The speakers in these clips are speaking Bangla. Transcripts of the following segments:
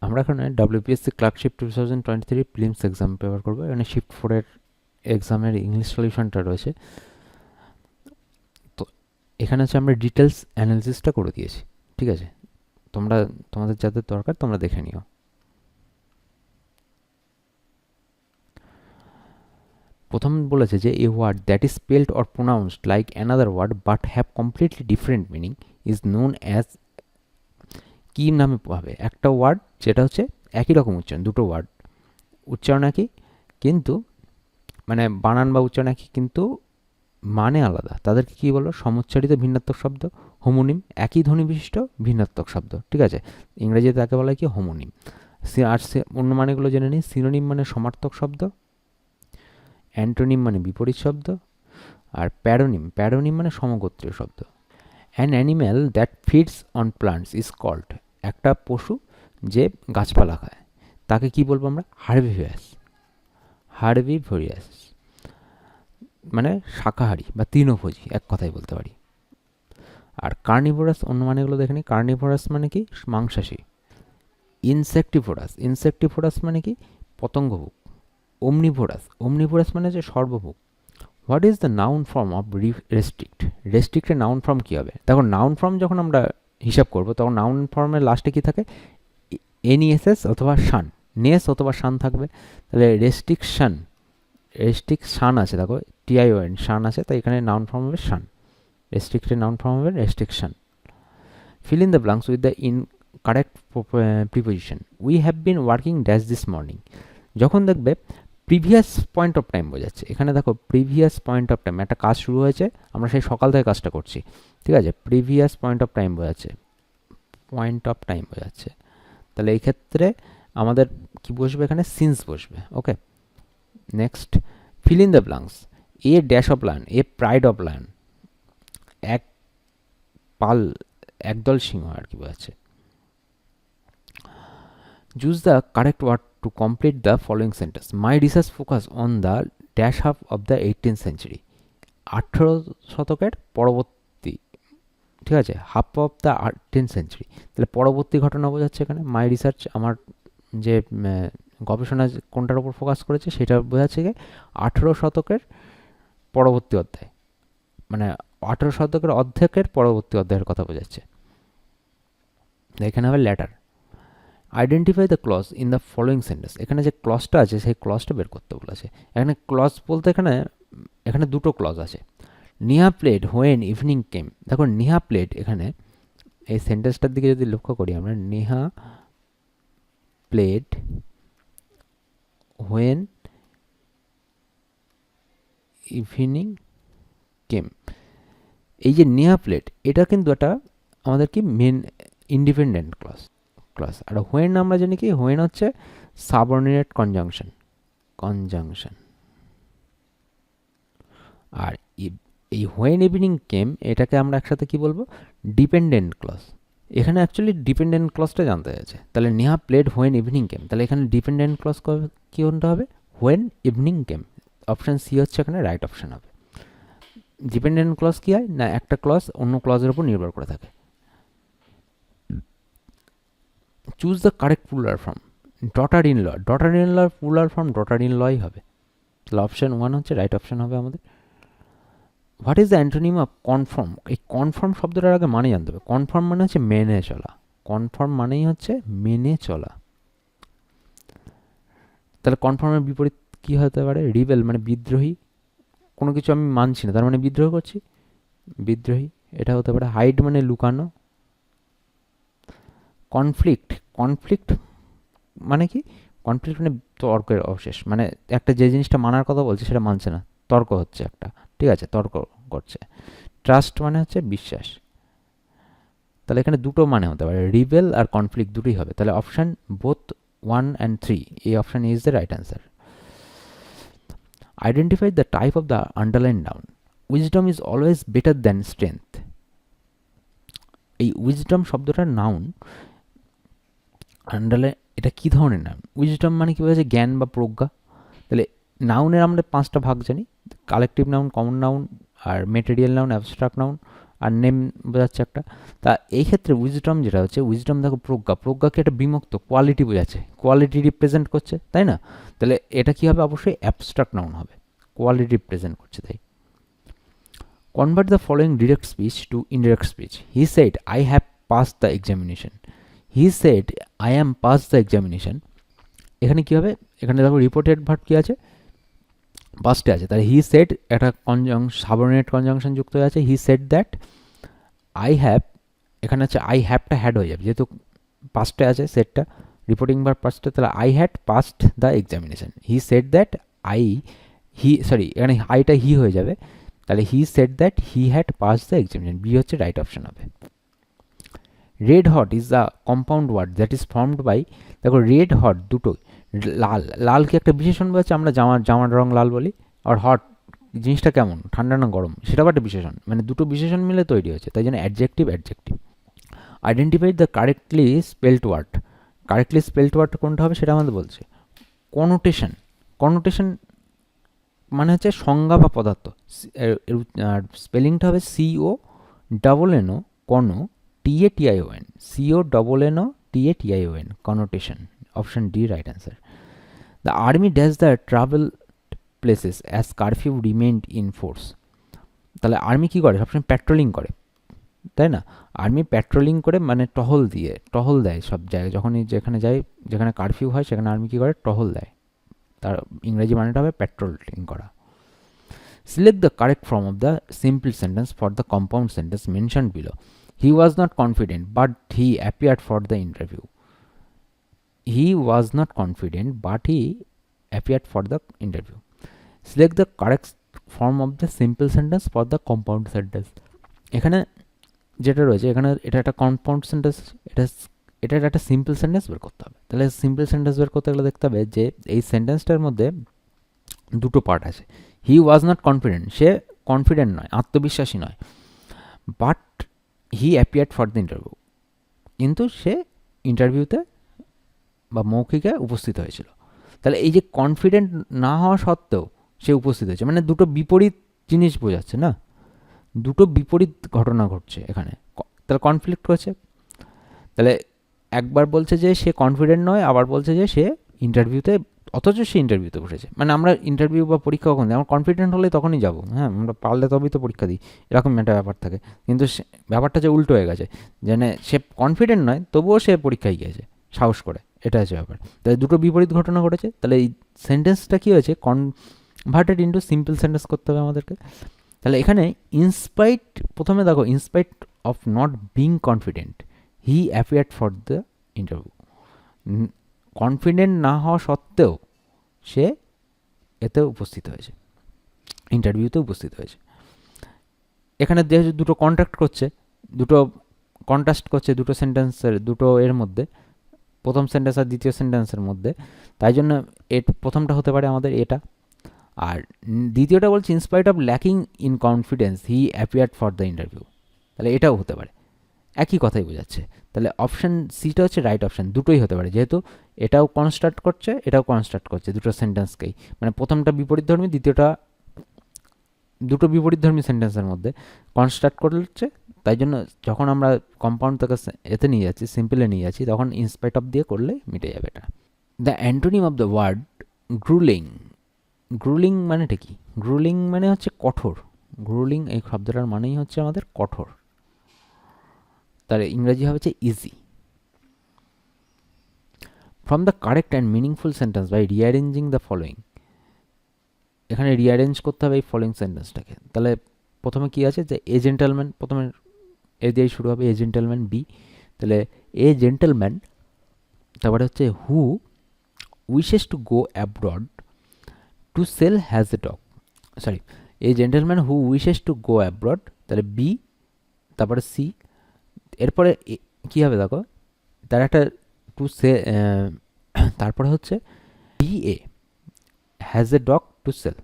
আমরা এখানে WPSC clerkship 2023 prelims exam paper করবো। এখানে শিফট 4-এর এক্সামের ইংলিশ সলিউশনটা রয়েছে। তো এখানে হচ্ছে আমরা ডিটেলস অ্যানালিসিসটা করে দিয়েছি, ঠিক আছে? তোমাদের যাদের দরকার তোমরা দেখে নিও। প্রথম বলেছে যে a word that is spelled or pronounced like another word but have completely different meaning is known as, কি নামে পাবে? একটা ওয়ার্ড যেটা হচ্ছে একই রকম উচ্চারণ, দুটো ওয়ার্ড উচ্চারণ একই কিন্তু মানে বানান বা উচ্চারণ একই কিন্তু মানে আলাদা, তাদেরকে কী বলবো? সমুচ্চারিত ভিন্নাত্মক শব্দ, হোমোনিম। একই ধ্বনি বিশিষ্ট ভিন্নাত্মক শব্দ, ঠিক আছে? ইংরেজিতে তাকে বলা হয় কি? হোমোনিম। আর অন্য মানেগুলো জেনে নিই। সিনোনিম মানে সমার্থক শব্দ, অ্যান্টোনিম মানে বিপরীত শব্দ, আর প্যারোনিম মানে সমগোত্রীয় শব্দ। An animal that feeds on plants is called, একটা পশু যে গাছপালা খায় তাকে কি বলবো আমরা? হার্বিভোরাস মানে শাকাহারী বা তৃণভোজী, এক কথায় বলতে পারি। আর কার্নিভোরাস অন্য মানেগুলো দেখে নিই। কার্নিভোরাস মানে কি? মাংসাশী। ইনসেক্টিভোরাস মানে কি? পতঙ্গভুক। ওমনিভোরাস মানে হচ্ছে সর্বভুক। What is the noun form of restrict? রেস্ট্রিক্টের নাউন ফর্ম কী হবে? দেখো, নাউন ফর্ম যখন আমরা হিসাব করবো তখন নাউন ফর্মের লাস্টে কি থাকে? এনইএসএস অথবা শান, নেস অথবা শান থাকবে। তাহলে রেস্ট্রিকশান আছে, দেখো TION, শান আছে, তাই এখানে নাউন ফর্ম হবে শান। রেস্ট্রিক্টের নাউন ফর্ম হবে restriction. Feel in the blanks with the incorrect preposition. We have been working dash this morning, যখন দেখবে প্রিভিয়াস পয়েন্ট অফ টাইম বোঝাচ্ছে। এখানে দেখো প্রিভিয়াস পয়েন্ট অফ টাইম, একটা কাজ শুরু হয়েছে, আমরা সেই সকাল থেকে কাজটা করছি, ঠিক আছে? প্রিভিয়াস পয়েন্ট অফ টাইম বোঝাচ্ছে। তাহলে এই ক্ষেত্রে আমাদের কি বসবে? এখানে সিন্স বসবে। Okay, next, fill in the blanks. A dash of lion, a pride of lion, একদল সিংহ আর কি বোঝাচ্ছে। Choose the correct word to complete the following sentence. My research focus on the dash half of the 18th century, 18 শতকের পরবর্তী, ঠিক আছে? Half of the 18th century, তাহলে পরবর্তী ঘটনা বোঝাচ্ছে এখানে। মাই রিসার্চ আমার যে গবেষণা কোনটার উপর ফোকাস করেছে সেটা বোঝাচ্ছে কি? 18 শতকের পরবর্তী অধ্যায়, মানে 18 শতকের অর্ধেকের পরবর্তী অধ্যায়ের কথা বোঝাচ্ছে। এখানে হবে later. Identify the clause in the following sentence. এখানে যে ক্লজটা আছে সেই ক্লজটা বের করতে বলেছে। এখানে ক্লজ বলতে এখানে দুটো ক্লজ আছে। নিহা প্লেড হোয়েন ইভিনিং কেম। দেখো নিহা প্লেড, এখানে এই সেন্টেন্সটার দিকে যদি লক্ষ্য করি আমরা, Neha played when evening came, এই যে নিহা প্লেড, এটা কিন্তু একটা আমাদের কি মেন ইন্ডিপেন্ডেন্ট ক্লজ। আর হোয়েন আমরা জানি কি? হোয়েন হচ্ছে সাবঅর্ডিনেট কনজাংশন। আর এই হোয়েন ইভিনিং কেম, এটাকে আমরা একসাথে কি বলবো? Dependent clause. এখানে অ্যাকচুয়ালি ডিপেন্ডেন্ট ক্লজটা জানতে হয়েছে। তাহলে Neha played when evening came, তাহলে এখানে ডিপেন্ডেন্ট ক্লজ কি কোনটা হবে? When evening came. Option C হচ্ছে এখানে রাইট অপশান হবে। ডিপেন্ডেন্ট ক্লজ কি হয় না? একটা ক্লজ অন্য ক্লজের উপর নির্ভর করে থাকে। Choose the correct plural form. Daughter in law plural form daughter in লই হবে। তাহলে অপশান 1 হচ্ছে রাইট অপশান হবে আমাদের। What is the antonym of confirm? এই কনফার্ম শব্দটার আগে মানে জানতে হবে। কনফার্ম মানে হচ্ছে মেনে চলা। কনফার্ম মানেই হচ্ছে মেনে চলা। তাহলে কনফার্মের বিপরীত কি হতে পারে? রিবেল মানে বিদ্রোহী। কোনো কিছু আমি মানছি না তার মানে বিদ্রোহ করছি, বিদ্রোহী এটা হতে পারে। হাইড মানে লুকানো। কনফ্লিক্ট মানে কি? কনফ্লিক্ট মানে তর্কের অবশেষ, মানে একটা যে জিনিসটা মানার কথা বলছে সেটা মানছে না, তর্ক হচ্ছে একটা, ঠিক আছে? তর্ক করছে। ট্রাস্ট মানে হচ্ছে বিশ্বাস। তাহলে এখানে দুটো মানে হতে পারে, রিবেল আর কনফ্লিক্ট দুটোই হবে। তাহলে অপশান বোথ 1 and 3, এই option is the right answer. Identify the type of the underline noun. Wisdom is always better than strength. এই উইজডম শব্দটার নাউন আন্ডারলাইন, এটা কী ধরনের নাউন? উইজডম মানে কী বলেছে? জ্ঞান বা প্রজ্ঞা। তাহলে নাউনের আমরা 5টা ভাগ জানি: কালেকটিভ নাউন, কমন নাউন, আর মেটেরিয়াল নাউন, অ্যাবস্ট্রাক্ট নাউন, আর নেম বোঝাচ্ছে একটা। তা এই ক্ষেত্রে উইজডম যেটা হচ্ছে, উইজডম দেখো প্রজ্ঞাকে একটা বিমুক্ত কোয়ালিটি বোঝাচ্ছে, কোয়ালিটি রিপ্রেজেন্ট করছে, তাই না? তাহলে এটা কি হবে, অবশ্যই অ্যাবস্ট্রাক্ট নাউন হবে, কোয়ালিটি রিপ্রেজেন্ট করছে। তাই convert the following direct speech to indirect speech. He said I have pass the examination, he said I am pass the examination. এখানে কী হবে, এখানে দেখো রিপোর্টেড ভার্ব কী আছে, পাস্টে আছে, তাহলে হি সেড একটা সাবঅর্ডিনেট কনজাংশন যুক্ত হয়ে আছে, হি সেড দ্যাট। আই হ্যাভ, এখানে আছে আই হ্যাভটা হ্যাড হয়ে যাবে, যেহেতু পাস্টে আছে সেটটা, রিপোর্টিং ভার্ব পাস্টে, তাহলে I had passed the examination. He said that এখানে আইটা হি হয়ে যাবে, তাহলে he said that he had pass the examination, B হচ্ছে রাইট অপশন হবে। Red hot is the compound word that is formed by, দেখো রেড হট দুটোই, লাল কি একটা বিশেষণ বলছে, আমরা জামার রং লাল বলি, আর হট জিনিসটা কেমন, ঠান্ডা না গরম, সেটাও একটা বিশেষণ, মানে দুটো বিশেষণ মিলে তৈরি হয়েছে, তাই জন্য adjective. Identify the correctly spelled word, correctly spelled word কোনটা হবে সেটা আমাদের বলছে। কনোটেশন মানে হচ্ছে সংজ্ঞা বা পদার্থ, আর স্পেলিংটা হবে CO double NO cono TATION, CONNOTATION, connotation, option D right answer. The army dash the travel places as curfew remained in force. তাহলে আর্মি কী করে, সবসময় প্যাট্রোলিং করে, তাই না? আর্মি প্যাট্রোলিং করে মানে টহল দেয় সব জায়গায়, যখনই যেখানে যায়, যেখানে কারফিউ হয় সেখানে আর্মি কী করে, টহল দেয়, তার ইংরেজি মানেটা হবে প্যাট্রোলিং করা। Select the correct form of the simple sentence for the compound sentence mention below. He was not confident, but he appeared for the interview. He was not confident, but he appeared for the interview. Select the correct form of the simple sentence for the compound sentence. এখানে যেটা রয়েছে, এখানে এটা একটা কম্পাউন্ড সেন্টেন্স, এটার একটা সিম্পল সেন্টেন্স বের করতে হবে। তাহলে সিম্পল সেন্টেন্স বের করতে গেলে দেখতে হবে যে এই সেন্টেন্সটার মধ্যে দুটো পার্ট আছে। হি ওয়াজ নট কনফিডেন্ট, সে কনফিডেন্ট নয়, আত্মবিশ্বাসী নয়, but he appeared for the interview, কিন্তু সে ইন্টারভিউতে বা মৌখিকে উপস্থিত হয়েছিল। তাহলে এই যে কনফিডেন্ট না হওয়া সত্ত্বেও সে উপস্থিত হয়েছে, মানে দুটো বিপরীত জিনিস বোঝাচ্ছে না, দুটো বিপরীত ঘটনা ঘটছে এখানে, তাহলে কনফ্লিক্ট হয়েছে। তাহলে একবার বলছে যে সে কনফিডেন্ট নয়, আবার বলছে যে সে ইন্টারভিউতে, অথচ সে ইন্টারভিউতে বসেছে। মানে আমরা ইন্টারভিউ বা পরীক্ষা কখন দিই, আমরা কনফিডেন্ট হলে তখনই যাবো, হ্যাঁ আমরা পারলে তবেই তো পরীক্ষা দিই, এরকম একটা ব্যাপার থাকে। কিন্তু ব্যাপারটা যে উল্টো হয়ে গেছে, যেন সে কনফিডেন্ট নয় তবুও সে পরীক্ষায় গিয়েছে সাহস করে, এটা হচ্ছে ব্যাপার। তাহলে দুটো বিপরীত ঘটনা ঘটেছে, তাহলে এই সেন্টেন্সটা কী হয়েছে, কনভার্টেড ইন্টু সিম্পল সেন্টেন্স করতে হবে আমাদেরকে। তাহলে এখানে ইনস্পাইট, প্রথমে দেখো in spite of not being confident he appeared for the interview, confident না হওয়া সত্ত্বেও সে এতে উপস্থিত হয়েছে, ইন্টারভিউতে উপস্থিত হয়েছে। এখানে যেহেতু দুটো কন্ট্রাক্ট করছে, দুটো কন্ট্রাস্ট করছে দুটো সেন্টেন্সের, দুটো এর মধ্যে, প্রথম সেন্টেন্স আর দ্বিতীয় সেন্টেন্সের মধ্যে, তাই জন্য প্রথমটা হতে পারে আমাদের এটা, আর দ্বিতীয়টা বলছে in spite of lacking in confidence he appeared for the interview, তাহলে এটাও হতে পারে, একই কথাই বোঝাচ্ছে। তাহলে অপশান সিটা হচ্ছে রাইট অপশান, দুটোই হতে পারে, যেহেতু এটাও কনস্ট্রাক্ট করছে এটাও কনস্ট্রাক্ট করছে দুটো সেন্টেন্সকেই, মানে প্রথমটা বিপরীতধর্মী, দ্বিতীয়টা দুটো বিপরীতধর্মী সেন্টেন্সের মধ্যে কনস্ট্রাক্ট করছে। তাই জন্য যখন আমরা কম্পাউন্ড থেকে এতে নিয়ে যাচ্ছি, সিম্পলে নিয়ে যাচ্ছি, তখন ইনস্পাইট অফ দিয়ে করলে মিটে যাবে এটা। The antonym of the word gruelling, gruelling মানেটা কি, গ্রুলিং মানে হচ্ছে কঠোর, গ্রুলিং এই শব্দটার মানেই হচ্ছে আমাদের কঠোর, তার ইংরেজি হচ্ছে easy. From the correct and meaningful sentence by rearranging the following, এখানে রিঅ্যারেঞ্জ করতে হবে এই ফলোয়িং সেন্টেন্সটাকে। তাহলে প্রথমে কি আছে, যে এ জেন্টেলম্যান, প্রথমে এ দিয়েই শুরু হবে, এ জেন্টেলম্যান বি, তাহলে এ জেন্টেলম্যান, তারপরে হচ্ছে who wishes to go abroad to sell has a dog, sorry a gentleman who wishes to go abroad, তাহলে বি, তারপরে সি, এরপরে কী হবে দেখো, তার একটা টু সে, তারপরে হচ্ছে B A has a dog to sell,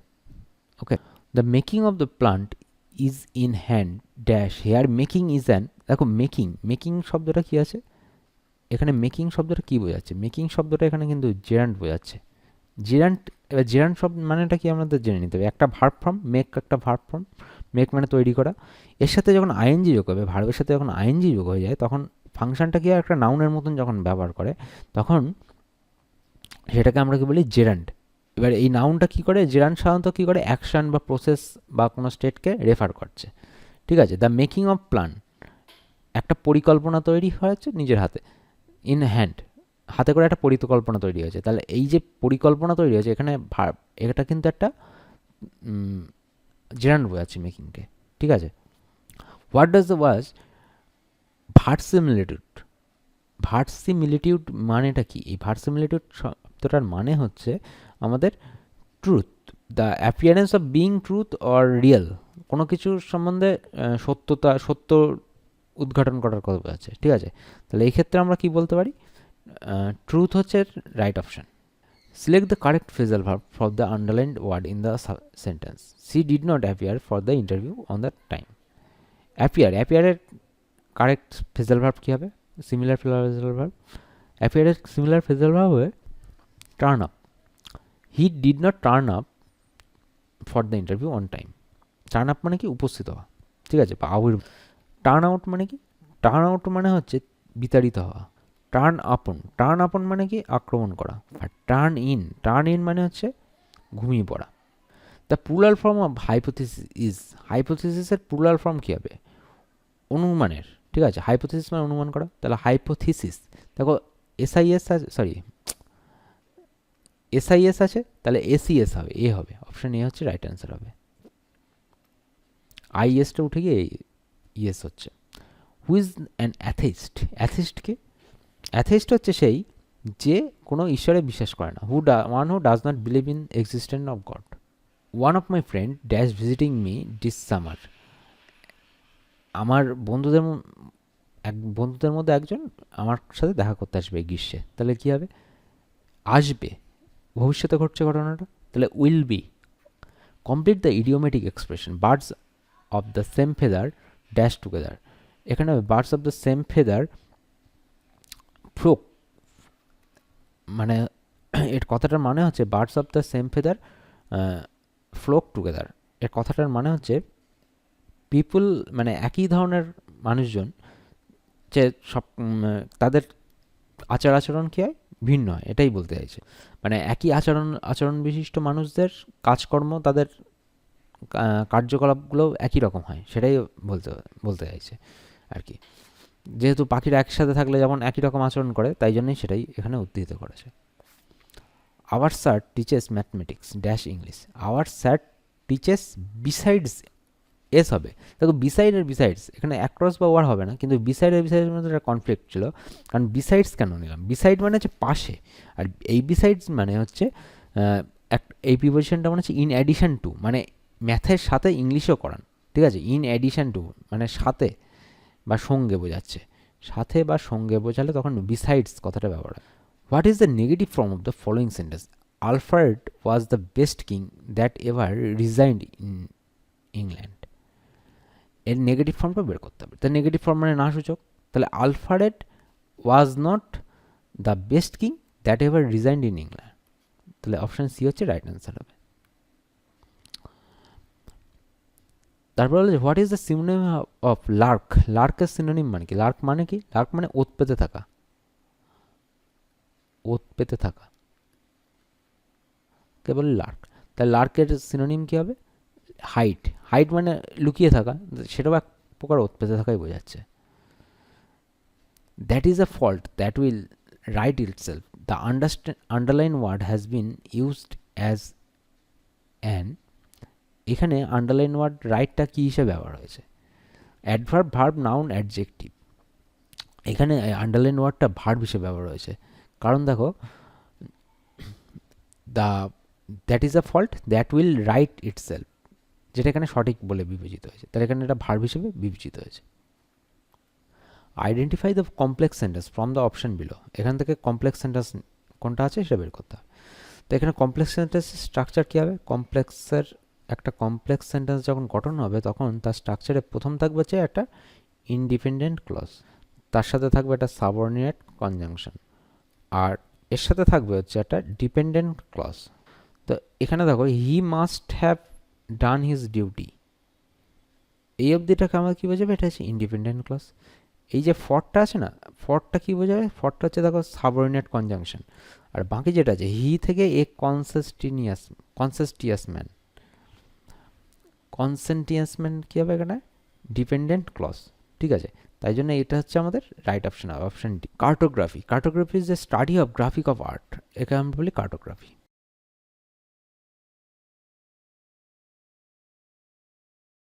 okay. The making of the plant is in hand dash here making is an, দেখো মেকিং শব্দটা কী আছে এখানে, মেকিং শব্দটা কী বোঝাচ্ছে, মেকিং শব্দটা এখানে কিন্তু জেরান্ট বোঝাচ্ছে, জেরান্ট। এবার জেরান্ট শব্দ মানেটা কি আমাদের জেনে নিতে হবে, একটা ভার্ব ফর্ম, মেক একটা ভার্ব ফর্ম, মেক মানে তৈরি করা, এর সাথে যখন আইএনজি যোগ হবে, ভার্বের সাথে যখন আইএনজি যোগ হয়ে যায় তখন ফাংশনটা কি একটা নাউনের মতন যখন ব্যবহার করে তখন সেটাকে আমরা কি বলি জেরান্ড। এবার এই নাউনটা কি করে, জেরান্ড সাধারণত কি করে অ্যাকশন বা প্রসেস বা কোনো স্টেটকে রেফার করছে, ঠিক আছে। দ্য মেকিং অফ প্ল্যান, একটা পরিকল্পনা তৈরি হয়েছে নিজের হাতে, ইন হ্যান্ড, হাতে করে একটা পরিকল্পনা তৈরি হয়েছে। তাহলে এই যে পরিকল্পনা তৈরি হয়েছে এখানে ভার্ব, এটা কিন্তু একটা জেরান্ড বোঝাচ্ছে মেকিংকে, ঠিক আছে। হোয়াট ডাজ দ্য ওয়াজ ভার্সিমিলিটিউড, ভার্সিমিলিটিউড মানেটা কি? এই ভার্সিমিলিটিউড শব্দটার মানে হচ্ছে আমাদের truth, the appearance of being truth or real, কোনো কিছুর সম্বন্ধে সত্য উদ্ঘাটন করার কথা আছে, ঠিক আছে। তাহলে এই ক্ষেত্রে আমরা কি বলতে পারি, ট্রুথ হচ্ছে right option. Select the correct phrasal verb for the underlined word in the sentence. She did not appear for the interview on the time. অ্যাপিয়ারের কারেক্ট ফ্রেজাল ভার্ব কী হবে? Similar phrasal verb. অ্যাপিয়ারের সিমিলার ফ্রেজাল ভার্ব হবে turn up. He did not turn up for the interview on time. Turn up মানে কি উপস্থিত হওয়া, ঠিক আছে, বা টার্ন আউট মানে কি? টার্ন আউট মানে হচ্ছে বিতাড়িত হওয়া। টার্ন আপন মানে কি আক্রমণ করা। আর টার্ন ইন মানে হচ্ছে ঘুমিয়ে পড়া। The plural form of hypothesis is, হাইপোথিসিসের প্লুরাল ফর্ম কী হবে? অনুমানের, ঠিক আছে। হাইপোথিসিস মানে অনুমান করা, তাহলে হাইপোথিসিস, দেখো এসআইএস আছে, সরি এসআইএস আছে, তাহলে এসিএস হবে, এ হবে, অপশন এ হচ্ছে রাইট অ্যান্সার হবে। আইএসটা উঠে গিয়ে ইয়েস হচ্ছে। হু ইজ অ্যান অ্যাথিস্ট, অ্যাথিস্টকে, অ্যাথিস্ট হচ্ছে সেই যে কোনো ঈশ্বরে বিশ্বাস করে না। One who does not believe in existence of God. One of my friend dash visiting me this summer, আমার বন্ধুদের মধ্যে একজন আমার সাথে দেখা করতে আসবে গ্রীষ্মে, তাহলে কী হবে? আসবে, ভবিষ্যতে ঘটছে ঘটনাটা, তাহলে will be. Complete the idiomatic expression birds of the same feather dash together. এখানে birds of the same feather flock, মানে এর কথাটার মানে হচ্ছে birds of the same feather flock together. এর কথাটার মানে হচ্ছে পিপুল, মানে একই ধরনের মানুষজন যে সব তাদের আচার আচরণ কী হয়, ভিন্ন হয়, এটাই বলতে চাইছে। মানে একই আচরণ বিশিষ্ট মানুষদের কাজকর্ম, তাদের কার্যকলাপগুলো একই রকম হয়, সেটাই বলতে চাইছে আর কি। যেহেতু পাখিরা একসাথে থাকলে যেমন একই রকম আচরণ করে, তাই জন্যই সেটাই এখানে উদ্ধৃত করেছে। Our sir teaches mathematics dash English. Our sir teaches besides, S হবে, দেখো বিসাইডস এখানে অ্যাক্রস বা ওয়ার হবে না, কিন্তু বিসাইডের মধ্যে একটা কনফ্লিক্ট ছিল, কারণ বিসাইডস কেন নিলাম? বিসাইড মানে হচ্ছে পাশে, আর এই বিসাইডস মানে হচ্ছে এই প্রিপোজিশনটা মানে হচ্ছে ইন অ্যাডিশন টু, মানে ম্যাথের সাথে ইংলিশও করান, ঠিক আছে। ইন অ্যাডিশন টু মানে সাথে বা সঙ্গে বোঝাচ্ছে, সাথে বা সঙ্গে বোঝালে তখন বিসাইডস কথাটা ব্যবহার হয়। What is the negative form of the following sentence? Alfred was the best king that ever resigned in England. এর নেগেটিভ ফর্মটা বের করতে হবে। দ্য নেগেটিভ ফর্ম মানে না সূচক, তাহলে Alfred was not the best king that ever resigned in England, তাহলে অপশান সি হচ্ছে রাইট অ্যান্সার হবে। তারপর হলো what is the synonym of lark? লার্কের সিনোনিম মানে কি? লার্ক মানে কি? লার্ক মানে ওত পেতে থাকা, ওত পেতে থাকা কে বলে লার্ক। তাহলে লার্কের সিনোনিম কি হবে? হাইট মানে লুকিয়ে থাকা, সেটাও এক প্রকার ওত পেতে থাকাই বোঝাচ্ছে। That is a fault that will right itself. The underline word has been used as an, এখানে আন্ডারলাইন ওয়ার্ড রাইটটা কী হিসেবে ব্যবহার হয়েছে? Adverb, verb, noun, adjective. এখানে আন্ডারলাইন ওয়ার্ডটা ভার্ব হিসেবে ব্যবহার হয়েছে, কারণ দেখো that is a fault that will right itself, যেটা এখানে সঠিক বলে বিবেচিত হয়েছে, তাহলে এখানে এটা ভার্ব হিসেবে বিবেচিত হয়েছে। Identify the complex sentence from the option below. এখান থেকে কমপ্লেক্স সেন্টেন্স কোনটা আছে সেটা বের করতে হবে। তো এখানে কমপ্লেক্স সেন্টেন্সের স্ট্রাকচার কী হবে? একটা কমপ্লেক্স সেন্টেন্স যখন গঠন হবে তখন তার স্ট্রাকচারে প্রথম থাকবে হচ্ছে একটা ইনডিপেন্ডেন্ট ক্লজ, তার সাথে থাকবে একটা সাবঅর্ডিনেট কনজাংশন, আর এর সাথে থাকবে হচ্ছে একটা ডিপেন্ডেন্ট ক্লজ। তো এখানে দেখো he must have done his duty, এই অবধিটাকে আমরা কী বোঝাবে, এটা হচ্ছে ইন্ডিপেন্ডেন্ট ক্লজ। এই যে ফরটা আছে না, ফরটা কী বোঝাবে, ফরটা হচ্ছে দেখো সাবঅর্ডিনেট কনজাংশন। আর বাকি যেটা আছে হি থেকে এ কনসেস্টিয়াস ম্যান, কনসেন্টিয়াস ম্যান কী হবে এখানে, ডিপেন্ডেন্ট ক্লজ। ঠিক আছে, তাই জন্য এটা হচ্ছে আমাদের right option, option D. Cartography, cartography is the study of graphic of art, একে আমরা বলি কার্টোগ্রাফি।